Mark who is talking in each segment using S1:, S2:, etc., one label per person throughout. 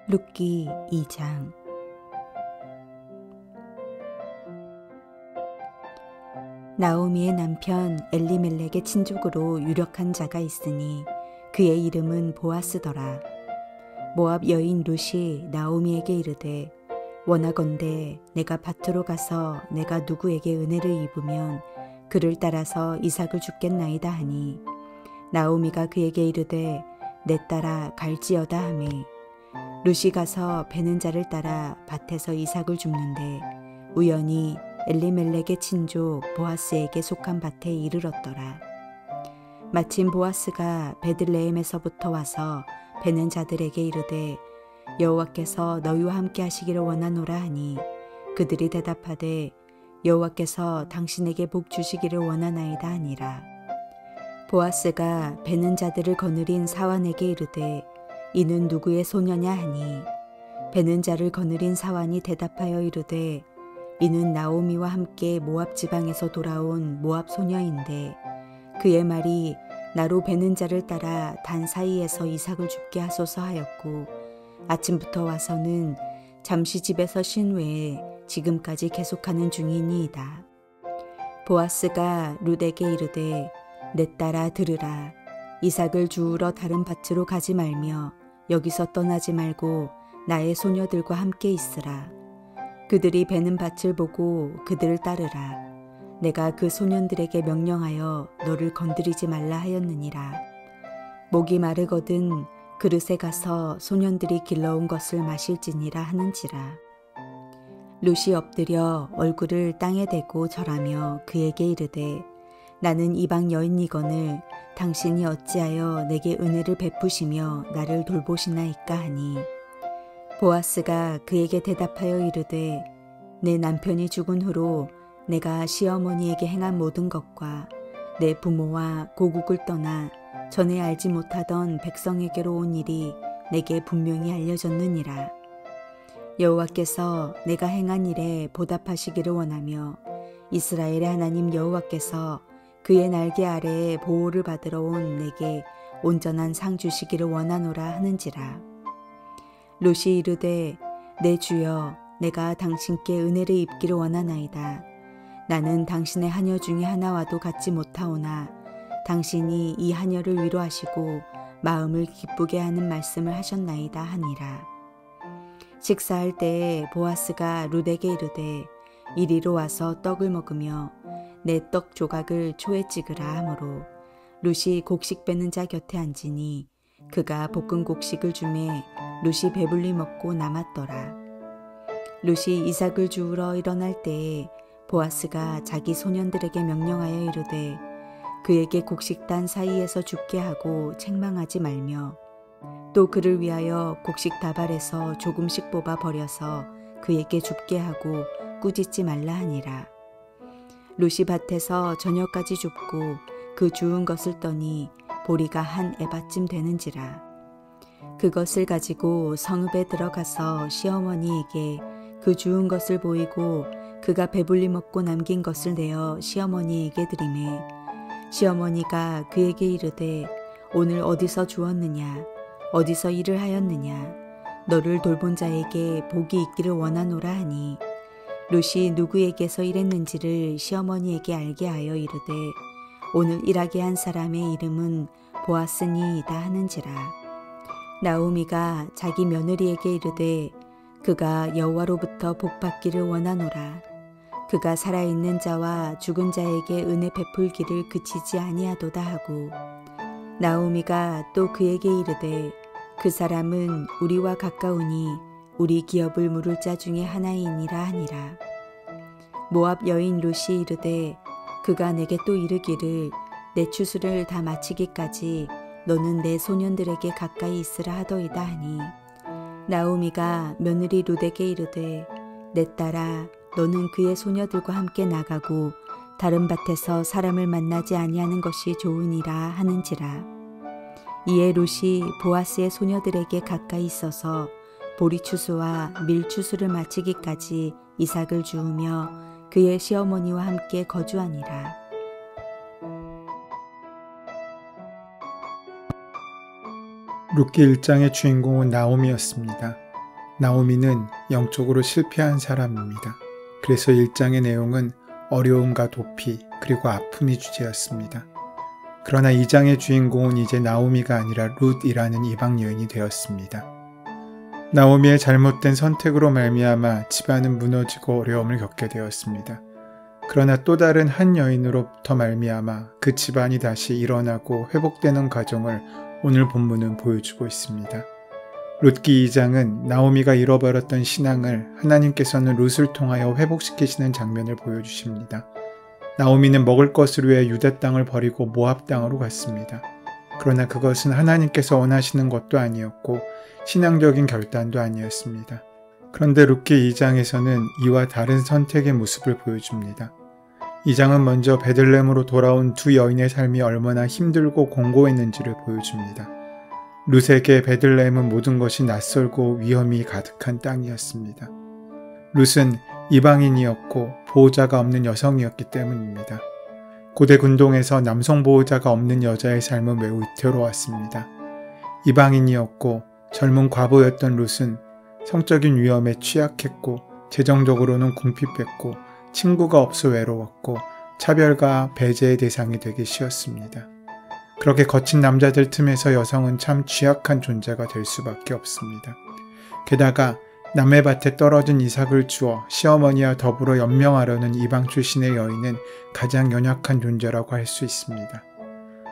S1: 룻기 2장. 나오미의 남편 엘리멜렉의 친족으로 유력한 자가 있으니 그의 이름은 보아스더라. 모압 여인 룻이 나오미에게 이르되 원하건대 내가 밭으로 가서 내가 누구에게 은혜를 입으면 그를 따라서 이삭을 줍겠나이다 하니 나오미가 그에게 이르되 내 딸아 갈지어다 하매 룻이 가서 베는 자를 따라 밭에서 이삭을 줍는데 우연히 엘리멜렉의 친족 보아스에게 속한 밭에 이르렀더라. 마침 보아스가 베들레헴에서부터 와서 베는 자들에게 이르되 여호와께서 너희와 함께 하시기를 원하노라 하니 그들이 대답하되 여호와께서 당신에게 복 주시기를 원하나이다 하니라. 보아스가 베는 자들을 거느린 사환에게 이르되 이는 누구의 소녀냐 하니 베는 자를 거느린 사환이 대답하여 이르되 이는 나오미와 함께 모압 지방에서 돌아온 모압 소녀인데 그의 말이 나로 베는 자를 따라 단 사이에서 이삭을 줍게 하소서 하였고 아침부터 와서는 잠시 집에서 쉰 외에 지금까지 계속하는 중이니이다. 보아스가 룻에게 이르되 내 딸아 들으라. 이삭을 주우러 다른 밭으로 가지 말며 여기서 떠나지 말고 나의 소녀들과 함께 있으라. 그들이 베는 밭을 보고 그들을 따르라. 내가 그 소년들에게 명령하여 너를 건드리지 말라 하였느니라. 목이 마르거든 그릇에 가서 소년들이 길러온 것을 마실지니라 하는지라. 룻이 엎드려 얼굴을 땅에 대고 절하며 그에게 이르되 나는 이방 여인이거늘 당신이 어찌하여 내게 은혜를 베푸시며 나를 돌보시나이까 하니 보아스가 그에게 대답하여 이르되 내 남편이 죽은 후로 내가 시어머니에게 행한 모든 것과 내 부모와 고국을 떠나 전에 알지 못하던 백성에게로 온 일이 내게 분명히 알려졌느니라. 여호와께서 내가 행한 일에 보답하시기를 원하며 이스라엘의 하나님 여호와께서 그의 날개 아래에 보호를 받으러 온 내게 온전한 상 주시기를 원하노라 하는지라. 룻이 이르되 내 주여 내가 당신께 은혜를 입기를 원하나이다. 나는 당신의 하녀 중에 하나와도 같지 못하오나 당신이 이 하녀를 위로하시고 마음을 기쁘게 하는 말씀을 하셨나이다 하니라. 식사할 때에 보아스가 룻에게 이르되 이리로 와서 떡을 먹으며 내 떡 조각을 초에 찍으라 하므로 룻이 곡식 빼는 자 곁에 앉으니 그가 볶은 곡식을 주매 룻이 배불리 먹고 남았더라. 룻이 이삭을 주우러 일어날 때에 보아스가 자기 소년들에게 명령하여 이르되 그에게 곡식단 사이에서 죽게 하고 책망하지 말며 또 그를 위하여 곡식 다발에서 조금씩 뽑아 버려서 그에게 줍게 하고 꾸짖지 말라 하니라. 룻이 밭에서 저녁까지 줍고 그 주운 것을 떠니 보리가 한 에바쯤 되는지라. 그것을 가지고 성읍에 들어가서 시어머니에게 그 주운 것을 보이고 그가 배불리 먹고 남긴 것을 내어 시어머니에게 드리매 시어머니가 그에게 이르되 오늘 어디서 주었느냐 어디서 일을 하였느냐 너를 돌본 자에게 복이 있기를 원하노라 하니 룻이 누구에게서 일했는지를 시어머니에게 알게 하여 이르되 오늘 일하게 한 사람의 이름은 보아스니이다 하는지라. 나오미가 자기 며느리에게 이르되 그가 여호와로부터 복받기를 원하노라. 그가 살아있는 자와 죽은 자에게 은혜 베풀기를 그치지 아니하도다 하고 나오미가 또 그에게 이르되 그 사람은 우리와 가까우니 우리 기업을 물을 자 중에 하나이니라 하니라. 모압 여인 룻이 이르되 그가 내게 또 이르기를 내 추수를 다 마치기까지 너는 내 소년들에게 가까이 있으라 하더이다 하니 나오미가 며느리 룻에게 이르되 내 딸아 너는 그의 소녀들과 함께 나가고 다른 밭에서 사람을 만나지 아니하는 것이 좋으니라 하는지라. 이에 룻이 보아스의 소녀들에게 가까이 있어서 보리추수와 밀추수를 마치기까지 이삭을 주우며 그의 시어머니와 함께 거주하니라.
S2: 룻기 1장의 주인공은 나오미였습니다. 나오미는 영적으로 실패한 사람입니다. 그래서 1장의 내용은 어려움과 도피 그리고 아픔이 주제였습니다. 그러나 2장의 주인공은 이제 나오미가 아니라 룻이라는 이방 여인이 되었습니다. 나오미의 잘못된 선택으로 말미암아 집안은 무너지고 어려움을 겪게 되었습니다. 그러나 또 다른 한 여인으로부터 말미암아 그 집안이 다시 일어나고 회복되는 과정을 오늘 본문은 보여주고 있습니다. 룻기 2장은 나오미가 잃어버렸던 신앙을 하나님께서는 룻을 통하여 회복시키시는 장면을 보여주십니다. 나오미는 먹을 것을 위해 유다 땅을 버리고 모압 땅으로 갔습니다. 그러나 그것은 하나님께서 원하시는 것도 아니었고 신앙적인 결단도 아니었습니다. 그런데 룻기 2장에서는 이와 다른 선택의 모습을 보여줍니다. 2장은 먼저 베들레헴으로 돌아온 두 여인의 삶이 얼마나 힘들고 공고했는지를 보여줍니다. 룻에게 베들레헴은 모든 것이 낯설고 위험이 가득한 땅이었습니다. 룻은 이방인이었고 보호자가 없는 여성이었기 때문입니다. 고대 군동에서 남성 보호자가 없는 여자의 삶은 매우 위태로웠습니다. 이방인이었고 젊은 과부였던 룻은 성적인 위험에 취약했고 재정적으로는 궁핍했고 친구가 없어 외로웠고 차별과 배제의 대상이 되기 쉬웠습니다. 그렇게 거친 남자들 틈에서 여성은 참 취약한 존재가 될 수밖에 없습니다. 게다가 남의 밭에 떨어진 이삭을 주어 시어머니와 더불어 연명하려는 이방 출신의 여인은 가장 연약한 존재라고 할 수 있습니다.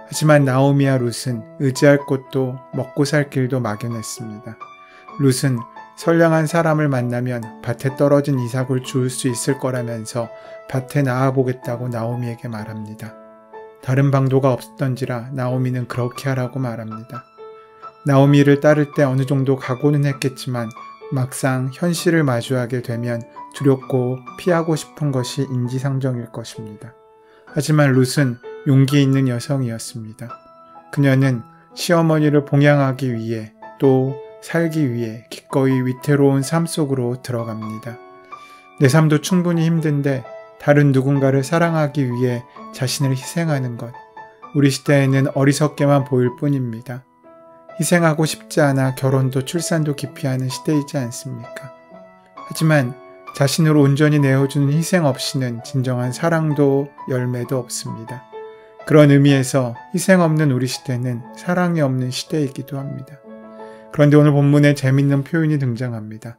S2: 하지만 나오미와 룻은 의지할 곳도 먹고 살 길도 막연했습니다. 룻은 선량한 사람을 만나면 밭에 떨어진 이삭을 주울 수 있을 거라면서 밭에 나아보겠다고 나오미에게 말합니다. 다른 방도가 없었던지라 나오미는 그렇게 하라고 말합니다. 나오미를 따를 때 어느 정도 각오는 했겠지만 막상 현실을 마주하게 되면 두렵고 피하고 싶은 것이 인지상정일 것입니다. 하지만 룻은 용기 있는 여성이었습니다. 그녀는 시어머니를 봉양하기 위해 또 살기 위해 기꺼이 위태로운 삶 속으로 들어갑니다. 내 삶도 충분히 힘든데 다른 누군가를 사랑하기 위해 자신을 희생하는 것, 우리 시대에는 어리석게만 보일 뿐입니다. 희생하고 싶지 않아 결혼도 출산도 기피하는 시대이지 않습니까? 하지만 자신을 온전히 내어주는 희생 없이는 진정한 사랑도 열매도 없습니다. 그런 의미에서 희생 없는 우리 시대는 사랑이 없는 시대이기도 합니다. 그런데 오늘 본문에 재밌는 표현이 등장합니다.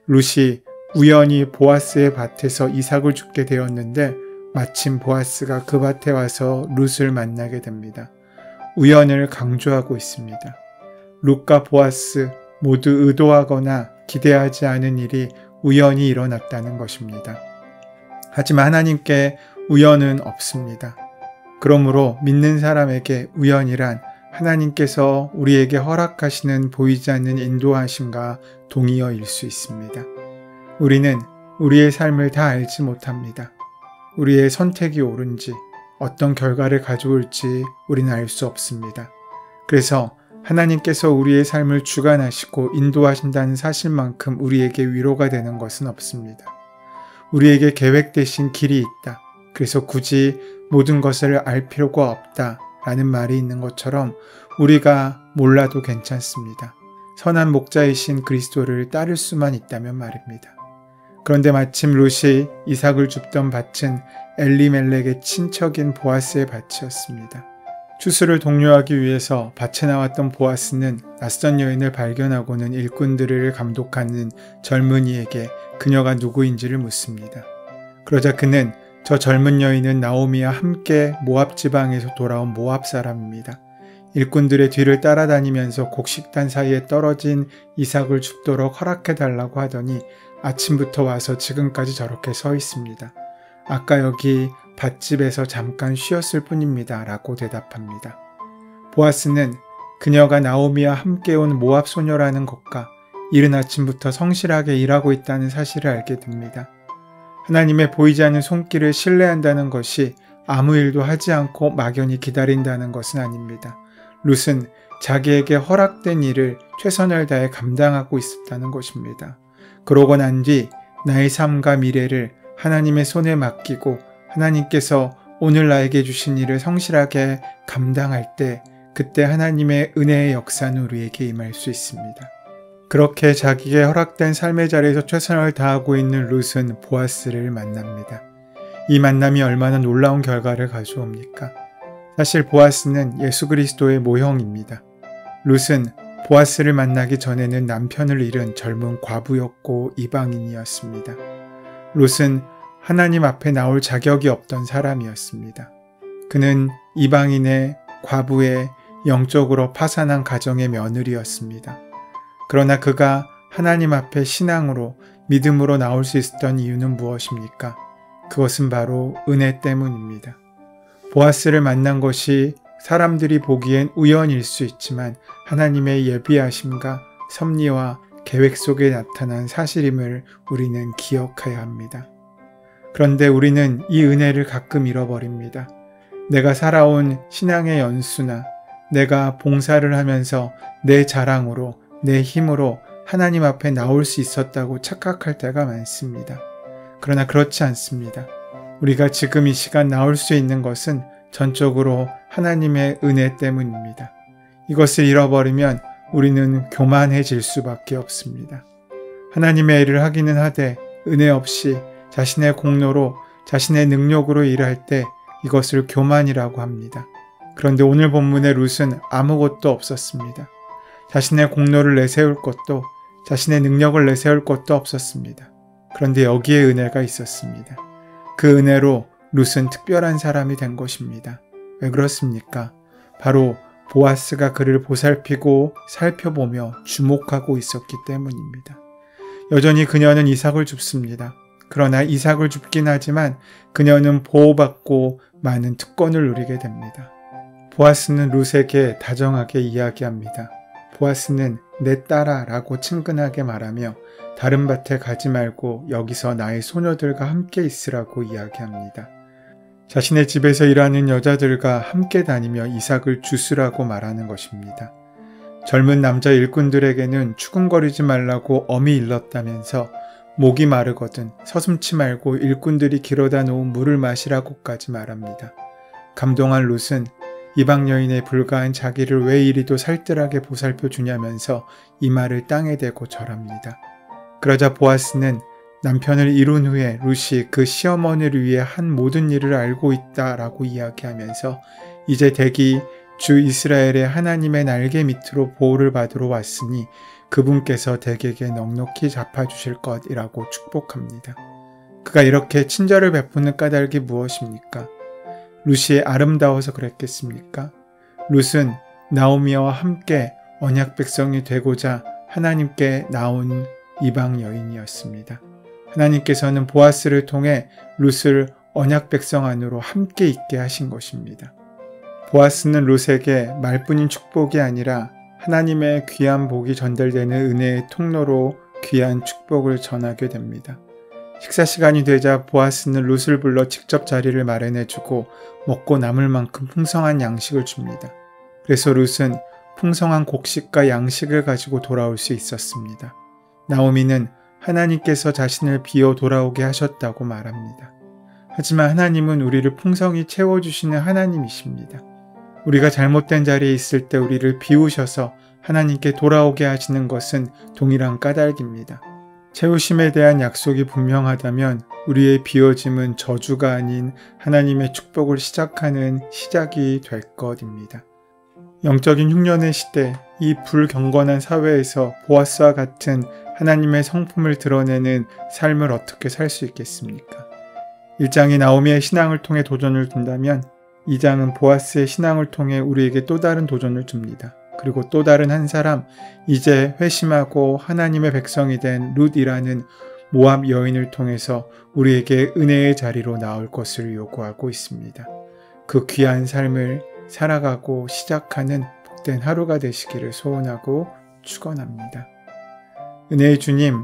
S2: 룻이 우연히 보아스의 밭에서 이삭을 줍게 되었는데 마침 보아스가 그 밭에 와서 룻을 만나게 됩니다. 우연을 강조하고 있습니다. 룻과 보아스 모두 의도하거나 기대하지 않은 일이 우연히 일어났다는 것입니다. 하지만 하나님께 우연은 없습니다. 그러므로 믿는 사람에게 우연이란 하나님께서 우리에게 허락하시는 보이지 않는 인도하심과 동의어일 수 있습니다. 우리는 우리의 삶을 다 알지 못합니다. 우리의 선택이 옳은지 어떤 결과를 가져올지 우리는 알 수 없습니다. 그래서 하나님께서 우리의 삶을 주관하시고 인도하신다는 사실만큼 우리에게 위로가 되는 것은 없습니다. 우리에게 계획되신 길이 있다. 그래서 굳이 모든 것을 알 필요가 없다. 라는 말이 있는 것처럼 우리가 몰라도 괜찮습니다. 선한 목자이신 그리스도를 따를 수만 있다면 말입니다. 그런데 마침 룻이 이삭을 줍던 밭은 엘리멜렉의 친척인 보아스의 밭이었습니다. 추수를 독려하기 위해서 밭에 나왔던 보아스는 낯선 여인을 발견하고는 일꾼들을 감독하는 젊은이에게 그녀가 누구인지를 묻습니다. 그러자 그는 저 젊은 여인은 나오미와 함께 모압 지방에서 돌아온 모압 사람입니다. 일꾼들의 뒤를 따라다니면서 곡식단 사이에 떨어진 이삭을 줍도록 허락해달라고 하더니 아침부터 와서 지금까지 저렇게 서 있습니다. 아까 여기 밭집에서 잠깐 쉬었을 뿐입니다. 라고 대답합니다. 보아스는 그녀가 나오미와 함께 온 모압 소녀라는 것과 이른 아침부터 성실하게 일하고 있다는 사실을 알게 됩니다. 하나님의 보이지 않는 손길을 신뢰한다는 것이 아무 일도 하지 않고 막연히 기다린다는 것은 아닙니다. 룻은 자기에게 허락된 일을 최선을 다해 감당하고 있었다는 것입니다. 그러고 난 뒤 나의 삶과 미래를 하나님의 손에 맡기고 하나님께서 오늘 나에게 주신 일을 성실하게 감당할 때 그때 하나님의 은혜의 역사는 우리에게 임할 수 있습니다. 그렇게 자기에게 허락된 삶의 자리에서 최선을 다하고 있는 룻은 보아스를 만납니다. 이 만남이 얼마나 놀라운 결과를 가져옵니까? 사실 보아스는 예수 그리스도의 모형입니다. 룻은 보아스를 만나기 전에는 남편을 잃은 젊은 과부였고 이방인이었습니다. 룻은 하나님 앞에 나올 자격이 없던 사람이었습니다. 그는 이방인의 과부의 영적으로 파산한 가정의 며느리였습니다. 그러나 그가 하나님 앞에 신앙으로 믿음으로 나올 수 있었던 이유는 무엇입니까? 그것은 바로 은혜 때문입니다. 보아스를 만난 것이 사람들이 보기엔 우연일 수 있지만 하나님의 예비하심과 섭리와 계획 속에 나타난 사실임을 우리는 기억해야 합니다. 그런데 우리는 이 은혜를 가끔 잃어버립니다. 내가 살아온 신앙의 연수나 내가 봉사를 하면서 내 자랑으로, 내 힘으로 하나님 앞에 나올 수 있었다고 착각할 때가 많습니다. 그러나 그렇지 않습니다. 우리가 지금 이 시간 나올 수 있는 것은 전적으로 하나님의 은혜 때문입니다. 이것을 잃어버리면 우리는 교만해질 수밖에 없습니다. 하나님의 일을 하기는 하되 은혜 없이 자신의 공로로 자신의 능력으로 일할 때 이것을 교만이라고 합니다. 그런데 오늘 본문의 룻은 아무것도 없었습니다. 자신의 공로를 내세울 것도 자신의 능력을 내세울 것도 없었습니다. 그런데 여기에 은혜가 있었습니다. 그 은혜로 룻은 특별한 사람이 된 것입니다. 왜 그렇습니까? 바로 보아스가 그를 보살피고 살펴보며 주목하고 있었기 때문입니다. 여전히 그녀는 이삭을 줍습니다. 그러나 이삭을 줍긴 하지만 그녀는 보호받고 많은 특권을 누리게 됩니다. 보아스는 룻에게 다정하게 이야기합니다. 보아스는 내 딸아 라고 친근하게 말하며 다른 밭에 가지 말고 여기서 나의 소녀들과 함께 있으라고 이야기합니다. 자신의 집에서 일하는 여자들과 함께 다니며 이삭을 주스라고 말하는 것입니다. 젊은 남자 일꾼들에게는 추궁거리지 말라고 엄히 일렀다면서 목이 마르거든 서슴지 말고 일꾼들이 길어다 놓은 물을 마시라고까지 말합니다. 감동한 룻은 이방 여인에 불과한 자기를 왜 이리도 살뜰하게 보살펴 주냐면서 이 말을 땅에 대고 절합니다. 그러자 보아스는 남편을 이룬 후에 룻이 그 시어머니를 위해 한 모든 일을 알고 있다라고 이야기하면서 이제 댁이 주 이스라엘의 하나님의 날개 밑으로 보호를 받으러 왔으니 그분께서 댁에게 넉넉히 갚아주실 것이라고 축복합니다. 그가 이렇게 친절을 베푸는 까닭이 무엇입니까? 룻이 아름다워서 그랬겠습니까? 룻은 나오미와 함께 언약 백성이 되고자 하나님께 나온 이방 여인이었습니다. 하나님께서는 보아스를 통해 룻을 언약 백성 안으로 함께 있게 하신 것입니다. 보아스는 룻에게 말뿐인 축복이 아니라 하나님의 귀한 복이 전달되는 은혜의 통로로 귀한 축복을 전하게 됩니다. 식사 시간이 되자 보아스는 룻을 불러 직접 자리를 마련해주고 먹고 남을 만큼 풍성한 양식을 줍니다. 그래서 룻은 풍성한 곡식과 양식을 가지고 돌아올 수 있었습니다. 나오미는 하나님께서 자신을 비워 돌아오게 하셨다고 말합니다. 하지만 하나님은 우리를 풍성히 채워주시는 하나님이십니다. 우리가 잘못된 자리에 있을 때 우리를 비우셔서 하나님께 돌아오게 하시는 것은 동일한 까닭입니다. 채우심에 대한 약속이 분명하다면 우리의 비워짐은 저주가 아닌 하나님의 축복을 시작하는 시작이 될 것입니다. 영적인 흉년의 시대, 이 불경건한 사회에서 보아스와 같은 하나님의 성품을 드러내는 삶을 어떻게 살 수 있겠습니까? 1장이 나오미의 신앙을 통해 도전을 둔다면 2장은 보아스의 신앙을 통해 우리에게 또 다른 도전을 줍니다. 그리고 또 다른 한 사람, 이제 회심하고 하나님의 백성이 된 룻이라는 모압 여인을 통해서 우리에게 은혜의 자리로 나올 것을 요구하고 있습니다. 그 귀한 삶을 살아가고 시작하는 복된 하루가 되시기를 소원하고 축원합니다. 은혜의 주님,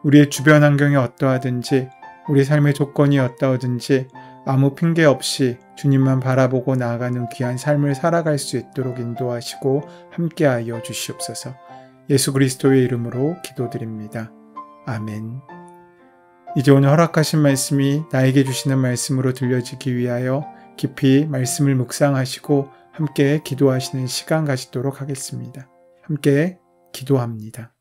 S2: 우리의 주변 환경이 어떠하든지 우리 삶의 조건이 어떠하든지 아무 핑계 없이 주님만 바라보고 나아가는 귀한 삶을 살아갈 수 있도록 인도하시고 함께하여 주시옵소서. 예수 그리스도의 이름으로 기도드립니다. 아멘. 이제 오늘 허락하신 말씀이 나에게 주시는 말씀으로 들려지기 위하여 깊이 말씀을 묵상하시고 함께 기도하시는 시간 가지도록 하겠습니다. 함께 기도합니다.